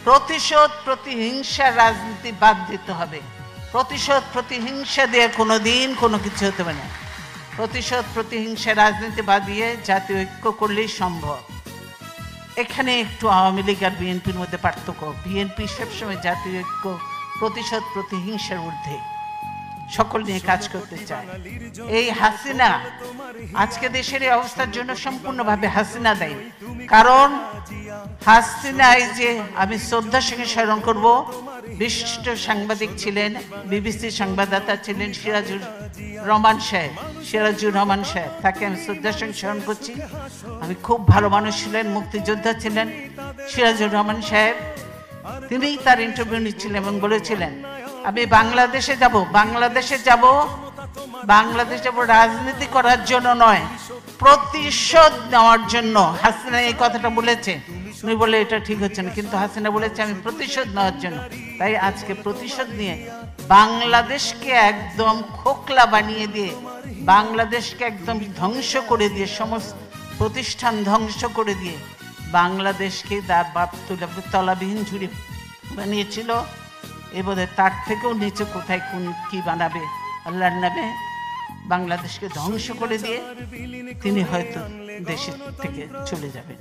প্রতিশোধ প্রতিহিংসার রাজনীতি বাদ দিতে হবে। প্রতিশোধ প্রতিহিংসা দিয়ে কোনোদিন কোনো কিছু হতে পারে না। প্রতিশোধ প্রতিহিংসার রাজনীতি বাদ দিয়ে জাতীয় ঐক্য করলেই সম্ভব। এখানে একটু আওয়ামী লীগ আর বিএনপির মধ্যে পার্থক্য। বিএনপি সবসময় জাতীয় ঐক্য, প্রতিশোধ প্রতিহিংসার ঊর্ধ্বে সকল নিয়ে কাজ করতে চায়। এই হাসিনা আজকে দেশের এই অবস্থার জন্য সম্পূর্ণভাবে হাসিনা দায়ী। কারণ হাসিনা, এই যে আমি শ্রদ্ধার সঙ্গে স্মরণ করব, বিশিষ্ট সাংবাদিক ছিলেন, বিবিসি সংবাদদাতা ছিলেন সিরাজুর রহমান সাহেব, তাকে আমি শ্রদ্ধার সঙ্গে স্মরণ করছি। আমি খুব ভালো মানুষ ছিলেন, মুক্তিযোদ্ধা ছিলেন সিরাজুর রহমান সাহেব। তিনিই তার ইন্টারভিউ নিচ্ছিলেন এবং বলেছিলেন, আমি বাংলাদেশে যাব রাজনীতি করার জন্য নয়, প্রতিশোধ নেওয়ার জন্য। হাসিনা এই কথাটা বলেছে, উনি বলে এটা ঠিক হচ্ছে না, কিন্তু হাসিনা বলেছে আমি প্রতিশোধ নেওয়ার জন্য। তাই আজকে প্রতিশোধ নিয়ে বাংলাদেশকে একদম খোকলা বানিয়ে দিয়ে, বাংলাদেশকে একদম ধ্বংস করে দিয়ে, সমস্ত প্রতিষ্ঠান ধ্বংস করে দিয়ে বাংলাদেশকে তার বাপ তলাবিহীন ঝুড়ি বানিয়েছিল। এবারে তার থেকেও নিচে কোথায় কোন কি বানাবে আল্লাহর নামে বাংলাদেশকে ধ্বংস করে দিয়ে তিনি হয়তো দেশের থেকে চলে যাবেন।